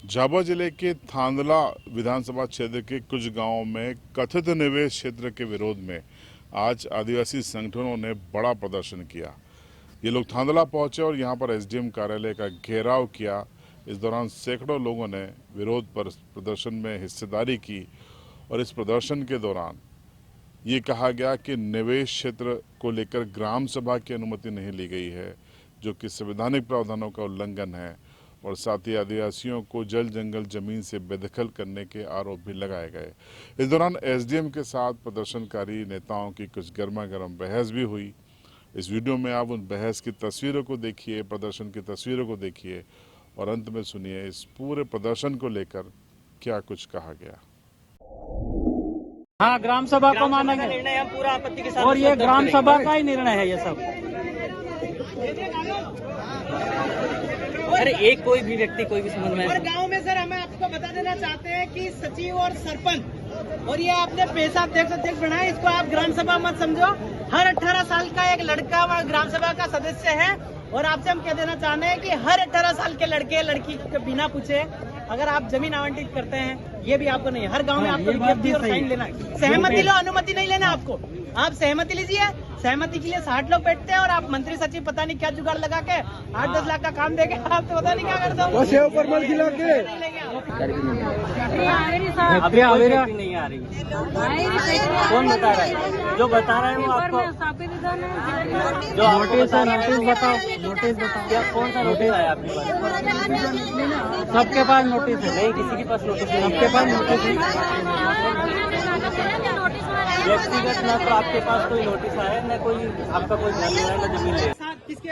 झाबुआ जिले के थांदला विधानसभा क्षेत्र के कुछ गांवों में कथित निवेश क्षेत्र के विरोध में आज आदिवासी संगठनों ने बड़ा प्रदर्शन किया। ये लोग थांदला पहुंचे और यहां पर एसडीएम कार्यालय का घेराव किया। इस दौरान सैकड़ों लोगों ने विरोध पर प्रदर्शन में हिस्सेदारी की और इस प्रदर्शन के दौरान ये कहा गया कि निवेश क्षेत्र को लेकर ग्राम सभा की अनुमति नहीं ली गई है, जो कि संवैधानिक प्रावधानों का उल्लंघन है, और साथ ही आदिवासियों को जल जंगल जमीन से बेदखल करने के आरोप भी लगाए गए। इस दौरान एसडीएम के साथ प्रदर्शनकारी नेताओं की कुछ गर्मा गर्म बहस भी हुई। इस वीडियो में आप उन बहस की तस्वीरों को देखिए, प्रदर्शन की तस्वीरों को देखिए और अंत में सुनिए इस पूरे प्रदर्शन को लेकर क्या कुछ कहा गया। हाँ, ग्राम सभा को मानेंगे निर्णय हम पूरा आपत्ति के साथ और ये ग्राम सभा का ही निर्णय है ये सब। अरे एक कोई भी व्यक्ति कोई भी समझ में और गांव में सर हमें आपको बता देना चाहते हैं कि सचिव और सरपंच और ये आपने पेशा अध्यक्ष बनाया, इसको आप ग्राम सभा मत समझो। हर 18 साल का एक लड़का वहाँ ग्राम सभा का सदस्य है और आपसे हम कह देना चाहते हैं कि हर 18 साल के लड़के लड़की के बिना पूछे अगर आप जमीन आवंटित करते हैं, ये भी आपको नहीं, हर गांव में आपको विज्ञप्ति और साइन लेना है। सहमति लो, अनुमति नहीं लेना आपको। आप सहमति लीजिए। सहमति के लिए 60 लोग बैठते हैं और आप मंत्री सचिव पता नहीं क्या जुगाड़ लगा के 8-10 लाख का काम देके आप तो पता नहीं क्या करते हो। अभी आवेगा नहीं आ रही। कौन बता रहा है? जो बता रहा है वो आपको जो नोटिस है, नोटिस बताओ, नोटिस बताओ। क्या कौन सा नोटिस आया आपके पास? सबके पास नोटिस है? नहीं, किसी के पास नोटिस नहीं। सबके पास नोटिस है। व्यक्तिगत ना तो आपके पास कोई नोटिस आया, न कोई आपका कोई घर है, न जमीन है। किसके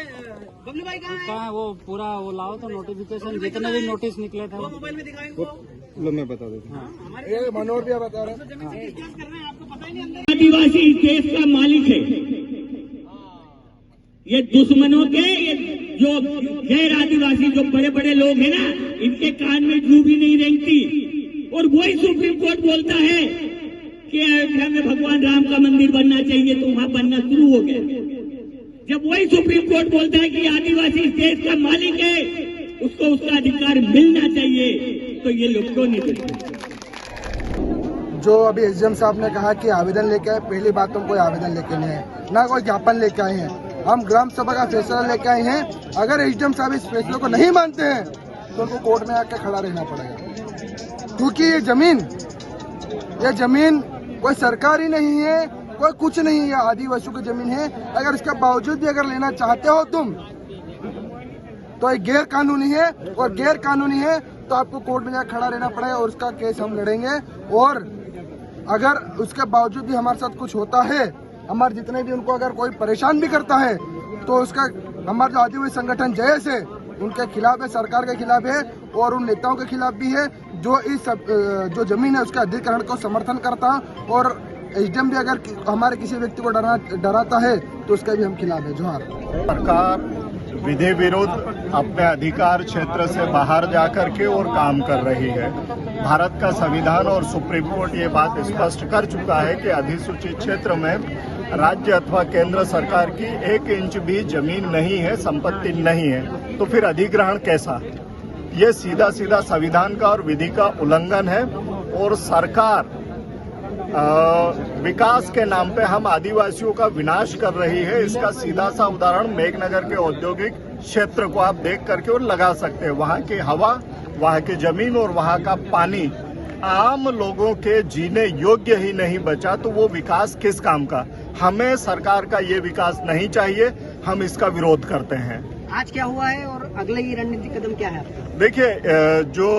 बबलू भाई कहाँ है? कहाँ वो पूरा वो लाओ तो नोटिफिकेशन जितने भी नोटिस निकले थे। वो मोबाइल में दिखाएंगे लो मैं बता देता हूँ। ये मनोहर भैया बता रहे हैं। जमीन से डिस्कस कर रहे हैं, आपको पता ही नहीं अंदर। आदिवासी इस देश का मालिक है। ये दुश्मनों के ये जो गैर आदिवासी जो बड़े बड़े लोग हैं ना, इनके कान में जू भी नहीं रेंगती। और वही सुप्रीम कोर्ट बोलता है कि अयोध्या में भगवान राम का मंदिर बनना चाहिए, तो वहां बनना शुरू हो गया। जब वही सुप्रीम कोर्ट बोलता है कि आदिवासी इस देश का मालिक है, उसको उसका अधिकार मिलना चाहिए, तो ये लोग क्यों नहीं करते? जो अभी एसडीएम साहब ने कहा कि आवेदन लेके आए, पहली बात तो कोई आवेदन लेके नहीं है, ना कोई ज्ञापन लेके आए हैं। हम ग्राम सभा का फैसला लेके आए हैं। अगर एसडीएम साहब इस फैसले को नहीं मानते हैं तो उनको कोर्ट में आकर खड़ा रहना पड़ेगा, क्योंकि ये जमीन कोई सरकारी नहीं है, कोई कुछ नहीं है, आदिवासियों की जमीन है। अगर इसके बावजूद भी अगर लेना चाहते हो तुम तो ये गैर कानूनी है, और गैर कानूनी है तो आपको कोर्ट में जाकर खड़ा रहना पड़ेगा और उसका केस हम लड़ेंगे। और अगर उसके बावजूद भी हमारे साथ कुछ होता है, हमारे जितने भी उनको अगर कोई परेशान भी करता है, तो उसका हमारे जो आदिवासी संगठन जयस है उनके खिलाफ है, सरकार के खिलाफ है और उन नेताओं के खिलाफ भी है जो इस जो जमीन है उसके अधिग्रहण को समर्थन करता। और एसडीएम भी अगर हमारे किसी व्यक्ति को डराता है तो उसका भी हम खिलाफ है। जोहार। सरकार विधि विरुद्ध अपने अधिकार क्षेत्र से बाहर जाकर के और काम कर रही है। भारत का संविधान और सुप्रीम कोर्ट ये बात स्पष्ट कर चुका है कि अधिसूचित क्षेत्र में राज्य अथवा केंद्र सरकार की 1 इंच भी जमीन नहीं है, संपत्ति नहीं है, तो फिर अधिग्रहण कैसा? ये सीधा सीधा संविधान का और विधि का उल्लंघन है। और सरकार विकास के नाम पे हम आदिवासियों का विनाश कर रही है। इसका सीधा सा उदाहरण मेघनगर के औद्योगिक क्षेत्र को आप देख करके और लगा सकते हैं। वहाँ की हवा, वहाँ की जमीन और वहाँ का पानी आम लोगों के जीने योग्य ही नहीं बचा, तो वो विकास किस काम का? हमें सरकार का ये विकास नहीं चाहिए, हम इसका विरोध करते हैं। आज क्या हुआ है और अगले ये रणनीतिक कदम क्या है? देखिए, जो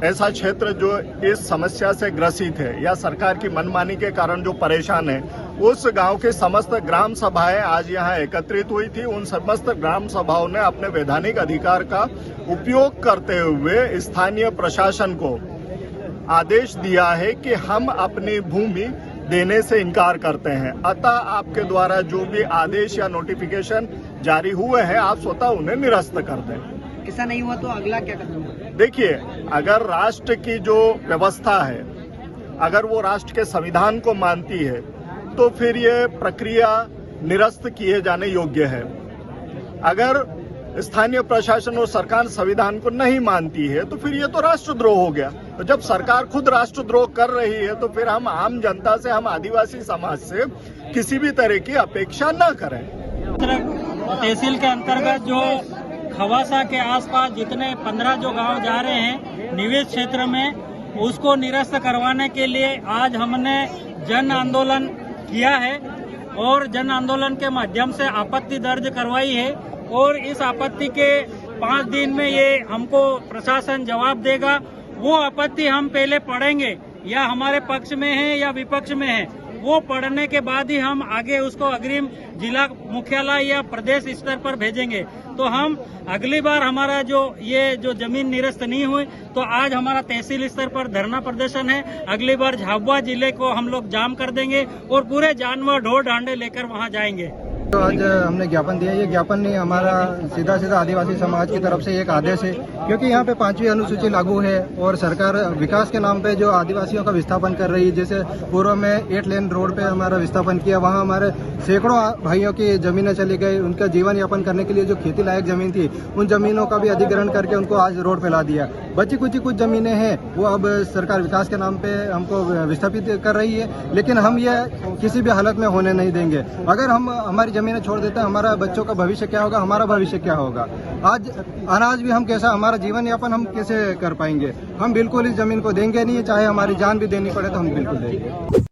ऐसा क्षेत्र जो इस समस्या से ग्रसित है या सरकार की मनमानी के कारण जो परेशान है, उस गांव के समस्त ग्राम सभाएं आज यहां एकत्रित हुई थी। उन समस्त ग्राम सभाओं ने अपने वैधानिक अधिकार का उपयोग करते हुए स्थानीय प्रशासन को आदेश दिया है कि हम अपनी भूमि देने से इनकार करते हैं। अतः आपके द्वारा जो भी आदेश या नोटिफिकेशन जारी हुए हैं, आप स्वतः उन्हें निरस्त कर दें। ऐसा नहीं हुआ तो अगला क्या कदम होगा? देखिए, अगर राष्ट्र की जो व्यवस्था है, अगर वो राष्ट्र के संविधान को मानती है, तो फिर ये प्रक्रिया निरस्त किए जाने योग्य है। अगर स्थानीय प्रशासन और सरकार संविधान को नहीं मानती है तो फिर ये तो राष्ट्रद्रोह हो गया। तो जब सरकार खुद राष्ट्रद्रोह कर रही है तो फिर हम आम जनता से, हम आदिवासी समाज से किसी भी तरह की अपेक्षा न करें। तहसील के अंतर्गत जो खवासा के आसपास जितने 15 जो गांव जा रहे हैं निवेश क्षेत्र में, उसको निरस्त करवाने के लिए आज हमने जन आंदोलन किया है और जन आंदोलन के माध्यम से आपत्ति दर्ज करवाई है और इस आपत्ति के 5 दिन में ये हमको प्रशासन जवाब देगा। वो आपत्ति हम पहले पढ़ेंगे, या हमारे पक्ष में है या विपक्ष में है, वो पढ़ने के बाद ही हम आगे उसको अग्रिम जिला मुख्यालय या प्रदेश स्तर पर भेजेंगे। तो हम अगली बार हमारा जो जमीन निरस्त नहीं हुई तो आज हमारा तहसील स्तर पर धरना प्रदर्शन है। अगली बार झाबुआ जिले को हम लोग जाम कर देंगे और पूरे जानवर ढोर ढांडे लेकर वहां जाएंगे। तो आज हमने ज्ञापन दिया। ये ज्ञापन नहीं, हमारा सीधा आदिवासी समाज की तरफ से एक आदेश है, क्योंकि यहाँ पे 5वीं अनुसूची लागू है और सरकार विकास के नाम पे जो आदिवासियों का विस्थापन कर रही है। जैसे पूर्व में 8 लेन रोड पे हमारा विस्थापन किया, वहाँ हमारे सैकड़ों भाइयों की जमीनें चली गई। उनका जीवन यापन करने के लिए जो खेती लायक जमीन थी, उन जमीनों का भी अधिग्रहण करके उनको आज रोड पे ला दिया। बची कुछ जमीनें हैं वो अब सरकार विकास के नाम पे हमको विस्थापित कर रही है, लेकिन हम ये किसी भी हालत में होने नहीं देंगे। अगर हम हमारी जमीनें छोड़ देते हैं, हमारा बच्चों का भविष्य क्या होगा, हमारा भविष्य क्या होगा? आज अनाज भी हम कैसा, हमारा जीवन यापन हम कैसे कर पाएंगे? हम बिल्कुल इस जमीन को देंगे नहीं, चाहे हमारी जान भी देनी पड़े तो हम बिल्कुल देंगे।